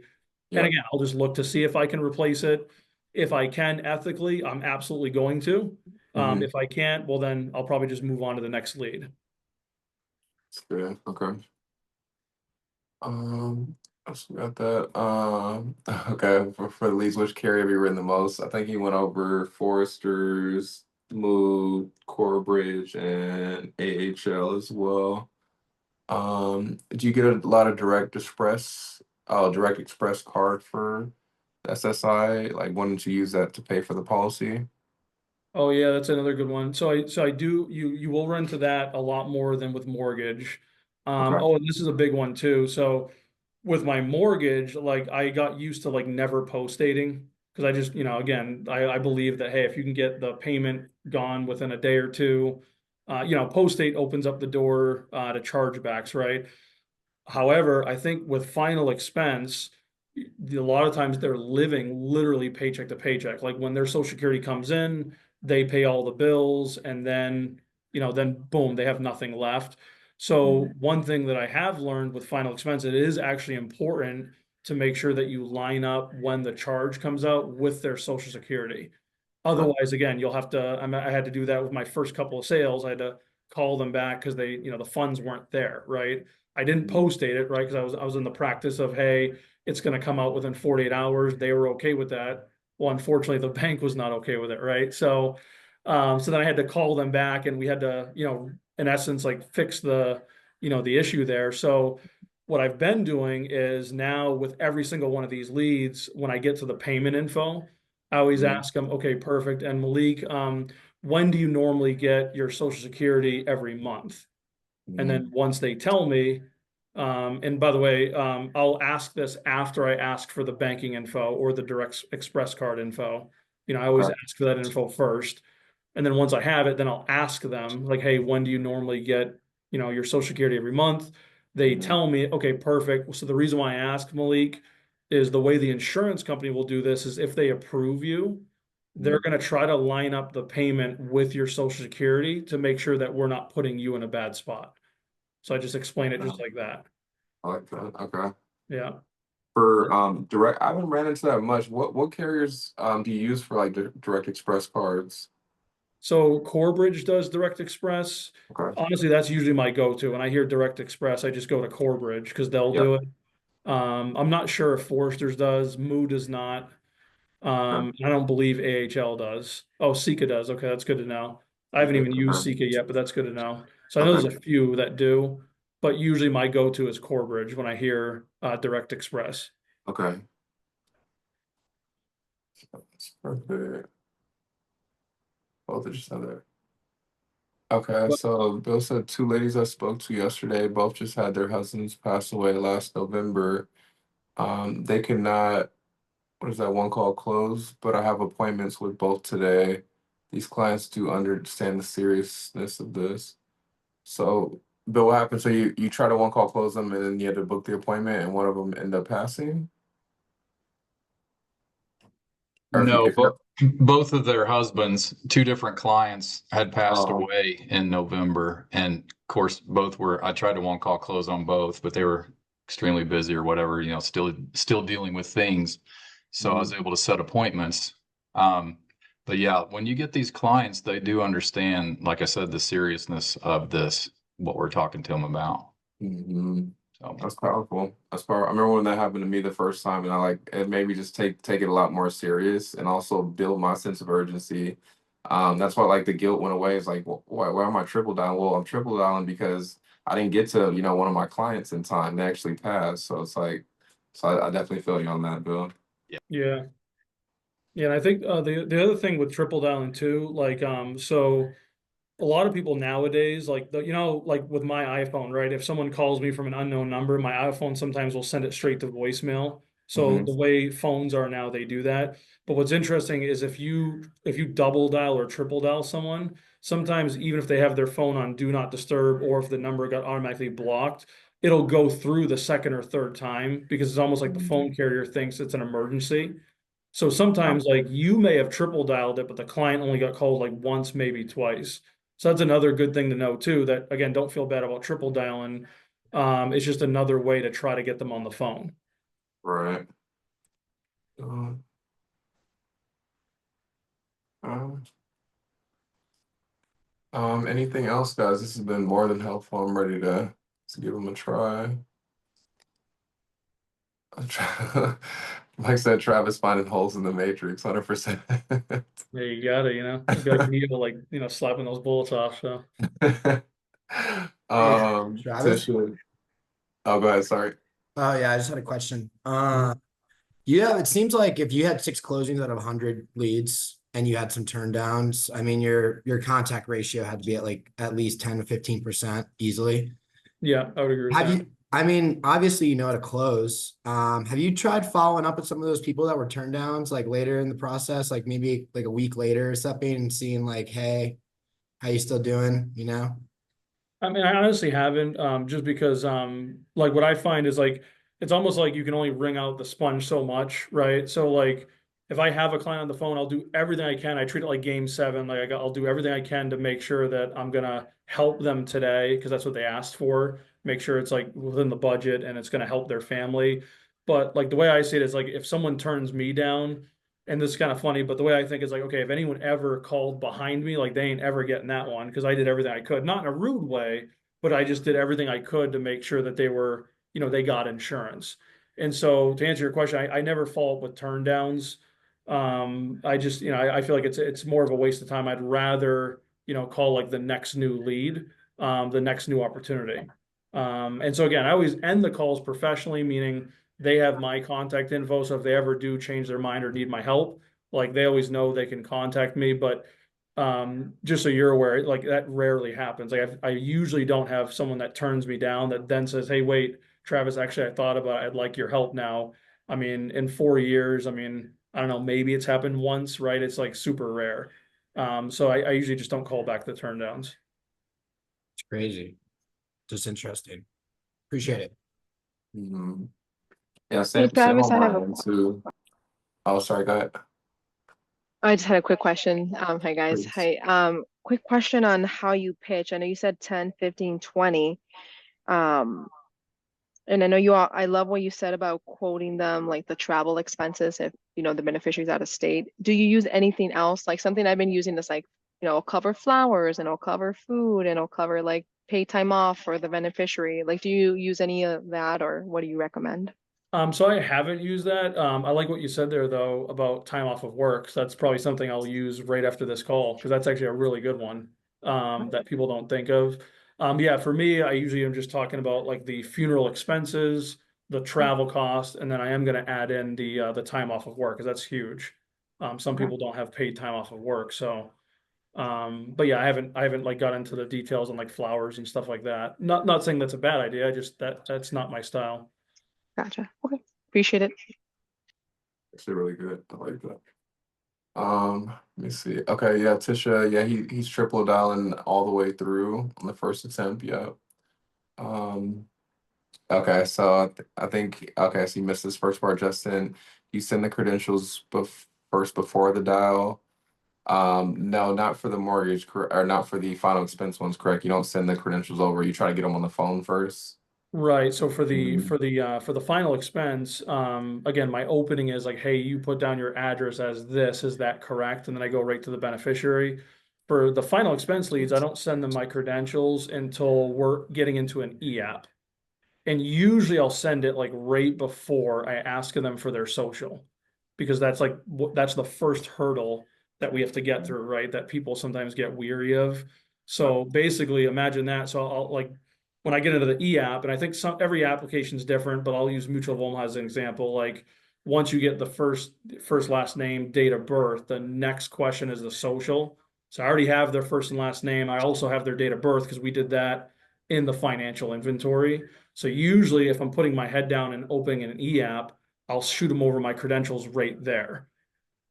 S2: And
S1: Yep.
S2: again, I'll just look to see if I can replace it. If I can ethically, I'm absolutely going to.
S1: Hmm.
S2: If I can't, well, then I'll probably just move on to the next lead.
S1: That's good. Okay. I got that. Okay. For the leads, which carrier have you written the most? I think he went over Foresters, Mood, Corebridge, and AHL as well. Do you get a lot of direct express card for SSI? Like, wanting to use that to pay for the policy?
S2: Oh yeah, that's another good one. So I do you will run to that a lot more than with mortgage.
S1: Okay.
S2: Oh, and this is a big one too. So with my mortgage, like I got used to like never post dating because I just, again, I believe that hey, if you can get the payment gone within a day or two, post date opens up the door to chargebacks, right? However, I think with final expense, a lot of times they're living literally paycheck to paycheck. Like when their social security comes in, they pay all the bills and then boom, they have nothing left. So one thing that I have learned with final expense, it is actually important to make sure that you line up when the charge comes out with their social security.
S1: Right.
S2: Otherwise, again, I had to do that with my first couple of sales. I had to call them back because the funds weren't there, right? I didn't post date it, right? Because I was in the practice of, hey, it's going to come out within 48 hours. They were okay with that. Well, unfortunately, the bank was not okay with it, right? So then I had to call them back, and we had to, in essence, like fix the issue there. So what I've been doing is now with every single one of these leads, when I get to the payment info, I always
S1: Mhm.
S2: ask them, okay, perfect. And Malik, when do you normally get your Social Security every month? And
S1: Mhm.
S2: then once they tell me, and by the way, I'll ask this after I ask for the banking info or the direct express card info. I always
S1: Okay.
S2: ask for that info first. And then once I have it, then I'll ask them, like, hey, when do you normally get, your Social Security every month? They
S1: Mhm.
S2: tell me, okay, perfect. So the reason why I ask Malik is the way the insurance company will do this is if they approve you, they're
S1: Mhm.
S2: going to try to line up the payment with your Social Security to make sure that we're not putting you in a bad spot. So I just explain it just like that.
S1: I like that. Okay.
S2: Yeah.
S1: For direct, I haven't ran into that much. What carriers do you use for like direct express cards?
S2: So Corebridge does Direct Express.
S1: Okay.
S2: Honestly, that's usually my go-to. When I hear Direct Express, I just go to Corebridge because they'll
S1: Yep.
S2: do it. I'm not sure if Foresters does. Moo does not.
S1: Okay.
S2: I don't believe AHL does. Oh, Sika does. Okay, that's good to know. I
S1: You
S2: haven't
S1: good?
S2: even used
S1: Okay.
S2: Sika yet, but that's good to know. So I know
S1: Okay.
S2: there's a few that do, but usually my go-to is Corebridge when I hear Direct Express.
S1: Okay. That's perfect. Both are just other. Okay,
S2: But
S1: so Bill said two ladies I spoke to yesterday both just had their husbands pass away last November. They could not. what is that one call closed? But I have appointments with both today. These clients do understand the seriousness of this. So, Bill, what happened? So you try to one call close them, and then you had to book the appointment, and one of them ended up passing. Or if you
S3: No,
S1: if you're
S3: both of their husbands, two different clients, had passed
S1: oh
S3: away in November. And of course, both were, I tried to one call close on both, but they were extremely busy or whatever, still dealing with things. So I was
S1: mhm,
S3: able to set appointments. Um, but yeah, when you get these clients, they do understand, like I said, the seriousness of this, what we're talking to them about.
S1: mhm.
S3: So
S1: That's powerful. That's powerful. I remember when that happened to me the first time, and I like it made me just take it a lot more serious, and also build my sense of urgency. That's why like the guilt went away. It's like, why am I triple down? Well, I'm triple down because I didn't get to one of my clients in time. They actually passed, so it's like, so I definitely feel you on that, Bill.
S2: Yeah. Yeah, and I think the other thing with triple dialing too, like so a lot of people nowadays, like like with my iPhone, right? If someone calls me from an unknown number, my iPhone sometimes will send it straight to voicemail. So
S1: Hmm.
S2: the way phones are now, they do that. But what's interesting is if you double dial or triple dial someone, sometimes even if they have their phone on do not disturb or if the number got automatically blocked, it'll go through the second or third time because it's almost like the phone carrier thinks it's an emergency. So sometimes like you may have triple dialed it, but the client only got called like once, maybe twice. So that's another good thing to know too, that again, don't feel bad about triple dialing. It's just another way to try to get them on the phone.
S1: Right. Um, um, anything else, guys? This has been more than helpful. I'm ready to give them a try. Like I said, Travis finding holes in the matrix, 100%.
S2: Yeah, you gotta, you gotta be able to like, slapping those bullets off. So
S4: Hey, Travis.
S1: Tisha. Oh, go ahead. Sorry.
S4: Oh yeah, I just had a question.
S1: Mhm.
S4: Yeah, it seems like if you had six closings out of 100 leads and you had some turn downs, I mean your contact ratio had to be at like at least 10 to 15% easily.
S2: yeah, I would agree with
S4: Have
S2: that.
S4: you, I mean, obviously you know how to close. Have you tried following up with some of those people that were turn downs like later in the process, like maybe like a week later or something, and seeing like, hey, how you still doing? You know?
S2: I mean, I honestly haven't, just because, like what I find is like, it's almost like you can only wring out the sponge so much, right? So like, if I have a client on the phone, I'll do everything I can. I treat it like game seven. Like I'll do everything I can to make sure that I'm gonna help them today because that's what they asked for. Make sure it's like within the budget and it's gonna help their family. But like the way I see it is like if someone turns me down, and this is kind of funny, but the way I think is like, okay, if anyone ever called behind me, like they ain't ever getting that one because I did everything I could, not in a rude way, but I just did everything I could to make sure that they were, they got insurance. And so to answer your question, I never follow up with turn downs. I just, I feel like it's more of a waste of time. I'd rather, call like the next new lead, the next new opportunity. And so again, I always end the calls professionally, meaning they have my contact info. So if they ever do change their mind or need my help, like they always know they can contact me. But just so you're aware, like that rarely happens. Like I usually don't have someone that turns me down that then says, "Hey, wait, Travis, actually, I thought about it. I'd like your help now." I mean, in 4 years, I mean, I don't know, maybe it's happened once, right? It's like super rare. So I usually just don't call back the turn downs.
S4: It's crazy. Just interesting. Appreciate it.
S1: Mhm. Yeah,
S5: Hey
S1: same
S5: Travis,
S1: on my end too. Oh, sorry, go ahead.
S5: I just had a quick question. Hi guys.
S1: Please.
S5: Hi. Quick question on how you pitch. I know you said 10, 15, 20. Um, and I know I love what you said about quoting them like the travel expenses if, the beneficiary's out of state. Do you use anything else? Like something I've been using is like, it'll cover flowers and it'll cover food and it'll cover like pay time off for the beneficiary. Like, do you use any of that or what do you recommend?
S2: So I haven't used that. I like what you said there though about time off of work. So that's probably something I'll use right after this call because that's actually a really good one that people don't think of. Yeah, for me, I usually am just talking about like the funeral expenses, the travel cost, and then I am going to add in the time off of work because that's huge. Some people don't have paid time off of work, so but yeah, I haven't like got into the details on like flowers and stuff like that. Not saying that's a bad idea. I just that's not my style.
S5: Gotcha. Okay. Appreciate it.
S1: Actually really good. I like that. Let me see. Okay, yeah, Tisha, yeah, he's triple dialing all the way through on the first attempt. Yeah. Um, okay, so I think okay, so you missed this first part, Justin. You send the credentials first before the dial. No, not for the mortgage, or not for the final expense ones, correct? You don't send the credentials over. You try to get them on the phone first.
S2: Right. So for the
S1: Mhm.
S2: for the final expense, again, my opening is like, hey, you put down your address as this, is that correct? And then I go right to the beneficiary. For the final expense leads, I don't send them my credentials until we're getting into an e-app. And usually I'll send it like right before I ask them for their social. Because that's like that's the first hurdle that we have to get through, right? That people sometimes get weary of. So basically imagine that. So I'll like when I get into the e-app, and I think every application is different, but I'll use Mutual of Omaha as an example. Like once you get the first last name, date of birth, the next question is the social. So I already have their first and last name. I also have their date of birth because we did that in the financial inventory. So usually if I'm putting my head down and opening an e-app, I'll shoot them over my credentials right there.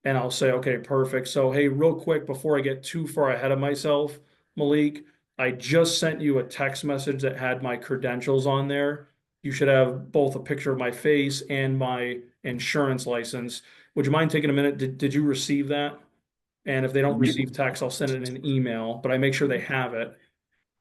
S2: And I'll say, okay, perfect. So, hey, real quick, before I get too far ahead of myself, Malik, I just sent you a text message that had my credentials on there. You should have both a picture of my face and my insurance license. Would you mind taking a minute? Did you receive that? And if they don't receive text, I'll send it in an email, but I make sure they have it.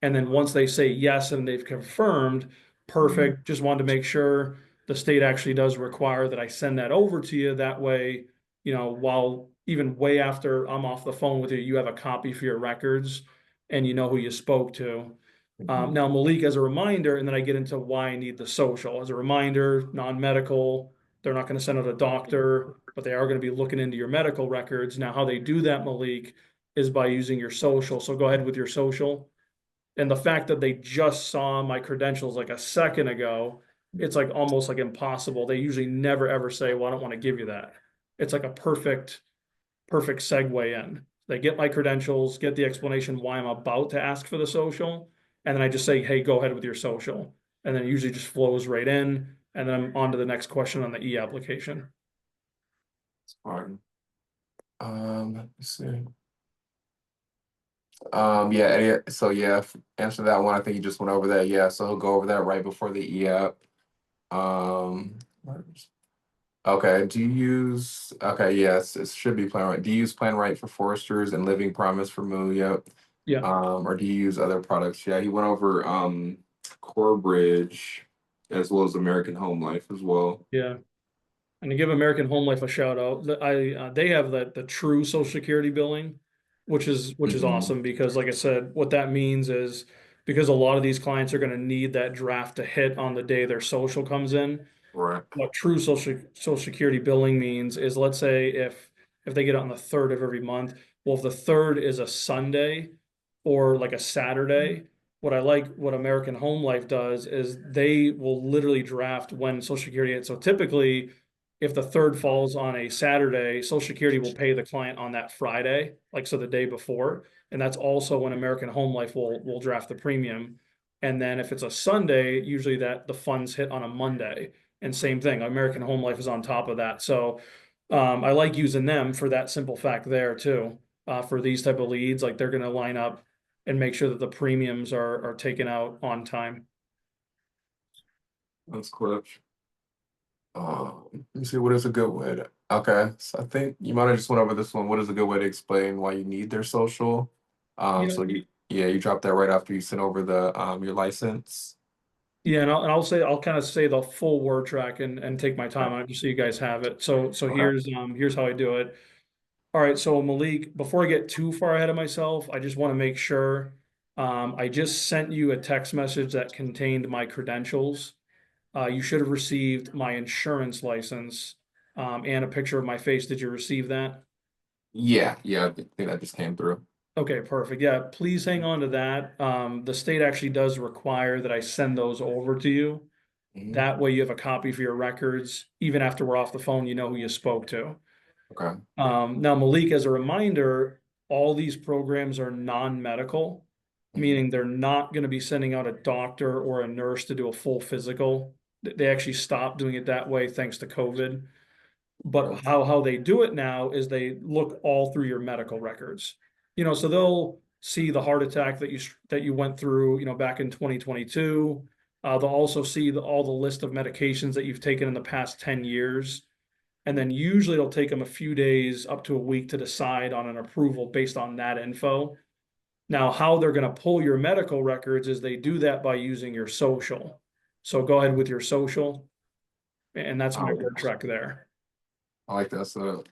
S2: And then once they say yes and they've confirmed, perfect. Just wanted to make sure the state actually does require that I send that over to you. That way, while even way after I'm off the phone with you, you have a copy for your records and you know who you spoke to. Now, Malik, as a reminder, and then I get into why I need the social. As a reminder, non-medical, they're not going to send out a doctor, but they are going to be looking into your medical records. Now, how they do that, Malik, is by using your social. So go ahead with your social. And the fact that they just saw my credentials like a second ago, it's like almost like impossible. They usually never ever say, well, I don't want to give you that. It's like a perfect segue in. They get my credentials, get the explanation why I'm about to ask for the social, and then I just say, hey, go ahead with your social. And then it usually just flows right in. And then I'm on to the next question on the e-application.
S1: It's fine. Let me see. So yeah, answer that one. I think you just went over that. Yeah, so he'll go over that right before the e-app. Um, okay, okay, yes, it should be Plan Right. Do you use Plan Right for Foresters and Living Promise for Moo? Yep.
S2: Yeah,
S1: Or do you use other products? Yeah, he went over Corebridge as well as American Home Life as well.
S2: yeah. And to give American Home Life a shout out, they have the true Social Security billing, which is
S1: Mhm.
S2: awesome because, like I said, what that means is because a lot of these clients are going to need that draft to hit on the day their social comes in.
S1: Right.
S2: What true Social Security billing means is, let's say if they get it on the third of every month, well, if the third is a Sunday or like a Saturday, what American Home Life does is they will literally draft when Social Security hits. So typically, if the third falls on a Saturday, Social Security will pay the client on that Friday, like so the day before. And that's also when American Home Life will draft the premium. And then if it's a Sunday, usually that the funds hit on a Monday. And same thing, American Home Life is on top of that. So I like using them for that simple fact there too. For these type of leads, like they're going to line up and make sure that the premiums are taken out on time.
S1: That's clutch. Let me see, what is a good way to, okay, so I think you might have just went over this one. What is a good way to explain why you need their social?
S2: Yeah.
S1: So you drop that right after you send over the your license.
S2: Yeah, and I'll kind of say the full word track and take my time
S1: Okay.
S2: on it just so you guys have it. So
S1: Okay.
S2: here's how I do it. All right, so Malik, before I get too far ahead of myself, I just want to make sure I just sent you a text message that contained my credentials. You should have received my insurance license and a picture of my face. Did you receive that?
S1: Yeah, I think that just came through.
S2: Okay, perfect. Yeah, please hang on to that. The state actually does require that I send those over to you.
S1: Mhm.
S2: That way you have a copy for your records. Even after we're off the phone, you know who you spoke to.
S1: Okay.
S2: Now, Malik, as a reminder, all these programs are non-medical,
S1: Mhm.
S2: meaning they're not going to be sending out a doctor or a nurse to do a full physical. They actually stopped doing it that way thanks to COVID. But how they do it now is they look all through your medical records. So they'll see the heart attack that you went through, back in 2022. They'll also see all the list of medications that you've taken in the past 10 years. And then usually it'll take them a few days up to a week to decide on an approval based on that info. Now, how they're going to pull your medical records is they do that by using your social. So go ahead with your social, and that's my word track there.
S1: I like that setup.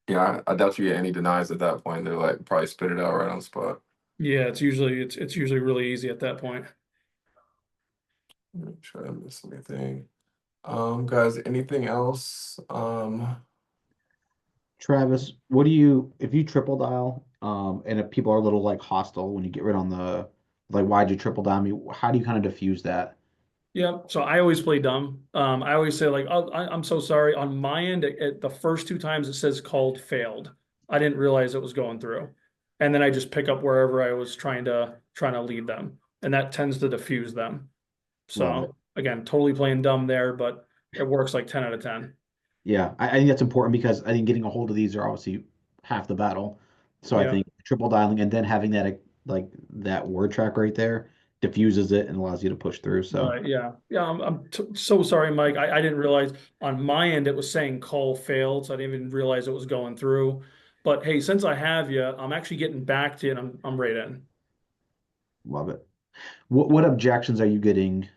S1: Yeah, I doubt you get any denies at that point. They're like probably spit it out right on the spot.
S2: Yeah, it's usually really easy at that point.
S1: Make sure I didn't miss anything. Guys, anything else?
S6: Travis, what do you, if you triple dial, and if people are a little like hostile when you get rid on the, like, why'd you triple dial me? How do you kind of diffuse that?
S2: Yeah, so I always play dumb. I always say like, "Oh, I'm so sorry." On my end, at the first two times it says called failed. I didn't realize it was going through, and then I just pick up wherever I was trying to lead them, and that tends to diffuse them.
S6: Love it.
S2: So again, totally playing dumb there, but it works like 10 out of 10.
S6: Yeah, I think that's important because I think getting a hold of these are obviously half the battle. So I
S2: Yeah.
S6: think triple dialing and then having that like that word track right there diffuses it and allows you to push through. So
S2: Yeah. I'm so sorry, Mike. I didn't realize on my end it was saying call failed, so I didn't even realize it was going through. But hey, since I have you, I'm actually getting back to you, and I'm right in.
S6: love it. What objections are you getting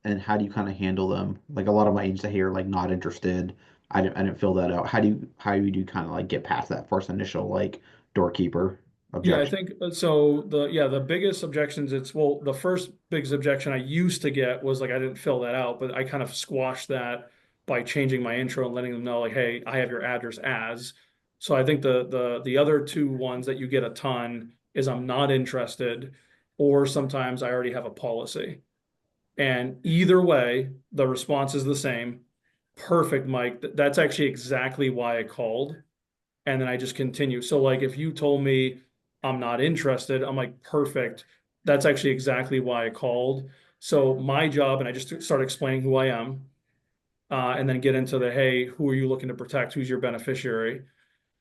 S6: and how do you kind of handle them? Like a lot of my agents I hear like not interested. I didn't fill that out. How do you kind of like get past that first initial like doorkeeper
S2: Yeah, I
S6: objection?
S2: think so. The biggest objections, the first biggest objection I used to get was like I didn't fill that out, but I kind of squashed that by changing my intro and letting them know like, hey, I have your address as. So I think the other two ones that you get a ton is I'm not interested, or sometimes I already have a policy. And either way, the response is the same. Perfect, Mike. That's actually exactly why I called. And then I just continue. So like if you told me I'm not interested, I'm like, perfect. That's actually exactly why I called. So my job, and I just start explaining who I am, and then get into the, hey, who are you looking to protect? Who's your beneficiary?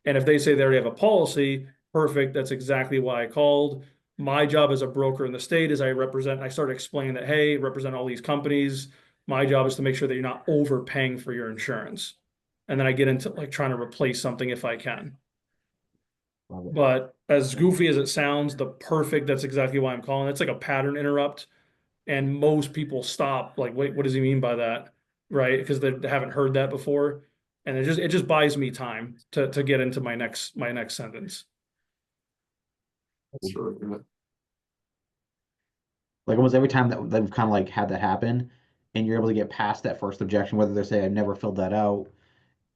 S2: And if they say they already have a policy, perfect. That's exactly why I called. My job as a broker in the state is I start explaining that, hey, represent all these companies. My job is to make sure that you're not overpaying for your insurance. And then I get into like trying to replace something if I can.
S6: Love it.
S2: But as goofy as it sounds, that's exactly why I'm calling. It's like a pattern interrupt. And most people stop, like, wait, what does he mean by that? Right? Because they haven't heard that before. And it just buys me time to get into my next sentence.
S1: That's really good.
S6: Like almost every time that they've kind of like had that happen and you're able to get past that first objection, whether they say I never filled that out,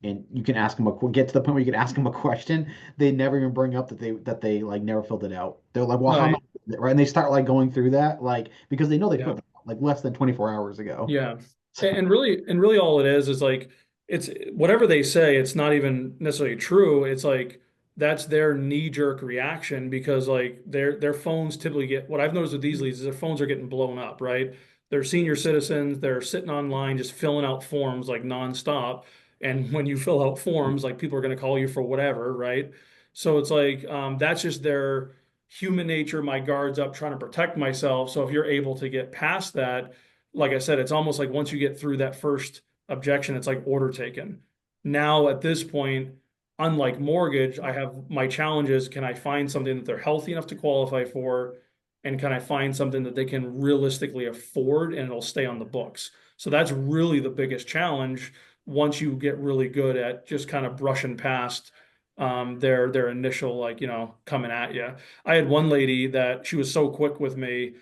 S6: and you can ask them get to the point where you can ask them a question, they never even bring up that they like never filled it out. They're like, well, how
S2: Right.
S6: much is it? Right? And they start like going through that, like because they know they
S2: Yeah.
S6: filled it out like less than 24 hours ago.
S2: Yeah.
S6: So,
S2: And really all it is like it's whatever they say, it's not even necessarily true. It's like that's their knee-jerk reaction because like their phones typically get what I've noticed with these leads is their phones are getting blown up, right? They're senior citizens, they're sitting online just filling out forms like nonstop. And when you fill out forms, like people are going to call you for whatever, right? So it's like that's just their human nature, my guard's up trying to protect myself. So if you're able to get past that, like I said, it's almost like once you get through that first objection, it's like order taken. Now at this point, unlike mortgage, I have my challenges. Can I find something that they're healthy enough to qualify for? And can I find something that they can realistically afford and it'll stay on the books? So that's really the biggest challenge once you get really good at just kind of brushing past their initial like coming at you. I had one lady that she was so quick with me.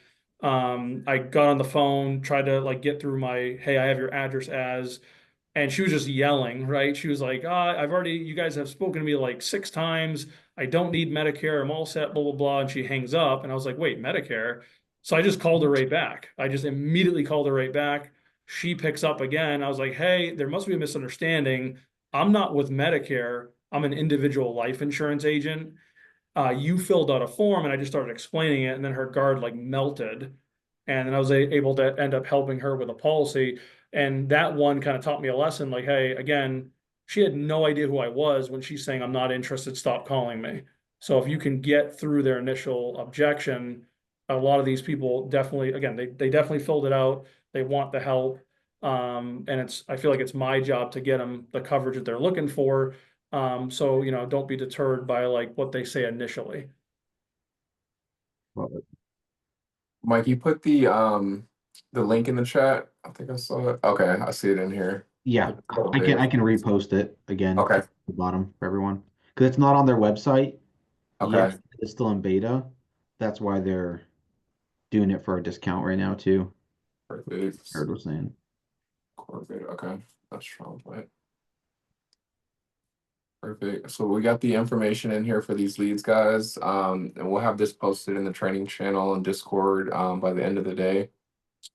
S2: I got on the phone, tried to like get through my, hey, I have your address as, and she was just yelling, right? She was like, you guys have spoken to me like 6 times. I don't need Medicare. I'm all set, blah, blah, blah. And she hangs up. And I was like, wait, Medicare? So I just called her right back. I just immediately called her right back. She picks up again. I was like, hey, there must be a misunderstanding. I'm not with Medicare. I'm an individual life insurance agent. You filled out a form and I just started explaining it. And then her guard like melted. And then I was able to end up helping her with a policy. And that one kind of taught me a lesson, like, hey, again, she had no idea who I was when she's saying, I'm not interested, stop calling me. So if you can get through their initial objection, a lot of these people definitely, again, they definitely filled it out. They want the help. And I feel like it's my job to get them the coverage that they're looking for. So, don't be deterred by like what they say initially.
S6: Love it.
S1: Mike, you put the link in the chat. I think I saw it. Okay, I see it in here.
S6: Yeah, I can repost it again
S1: Okay.
S6: at the bottom for everyone because it's not on their website.
S1: Okay.
S6: Yet. It's still in beta. That's why they're doing it for a discount right now too.
S1: Perfect.
S6: Jared was saying.
S1: Core beta. Okay, that's strong point. Perfect. So we got the information in here for these leads, guys. And we'll have this posted in the training channel and Discord by the end of the day.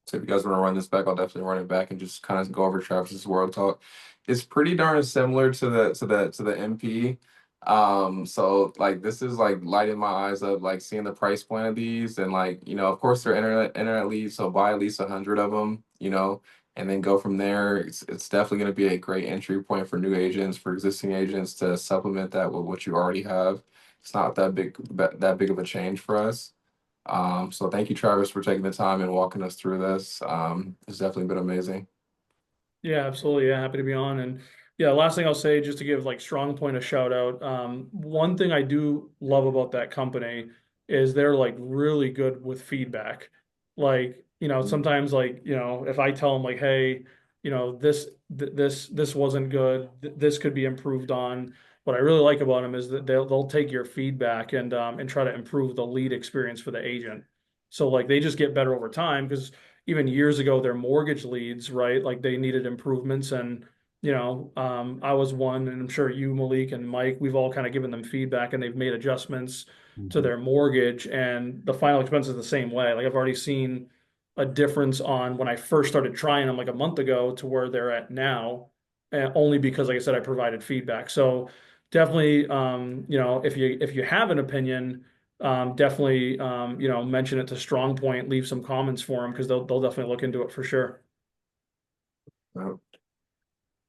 S1: So if you guys want to run this back, I'll definitely run it back and just kind of go over Travis's World Talk. It's pretty darn similar to the MP. So like this is like lighting my eyes up, like seeing the price point of these, and like, of course they're internet leads, so buy at least 100 of them, and then go from there. It's definitely going to be a great entry point for new agents, for existing agents to supplement that with what you already have. It's not that big of a change for us. So thank you, Travis, for taking the time and walking us through this. It's definitely been amazing.
S2: Yeah, absolutely. Yeah, happy to be on. And yeah, last thing I'll say, just to give like Strong Point a shout out. One thing I do love about that company is they're like really good with feedback. Like, sometimes like, if I tell them like, hey, this wasn't good, this could be improved on. What I really like about them is that they'll take your feedback and try to improve the lead experience for the agent. So like they just get better over time because even years ago, their mortgage leads, right? Like they needed improvements. And, I was one, and I'm sure you, Malik, and Mike, we've all kind of given them feedback and they've made adjustments to their mortgage. And the final expense is the same way. Like I've already seen a difference on when I first started trying them like a month ago to where they're at now, and only because, like I said, I provided feedback. So definitely, if you have an opinion, definitely, mention it to Strong Point, leave some comments for them because they'll definitely look into it for sure.
S1: All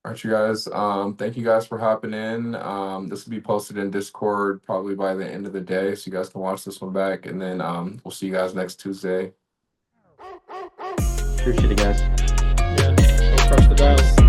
S1: right, you guys. Thank you guys for hopping in. This will be posted in Discord probably by the end of the day, so you guys can watch this one back, and then we'll see you guys next Tuesday.
S6: Appreciate it, guys.
S2: Yeah, go crush the dial.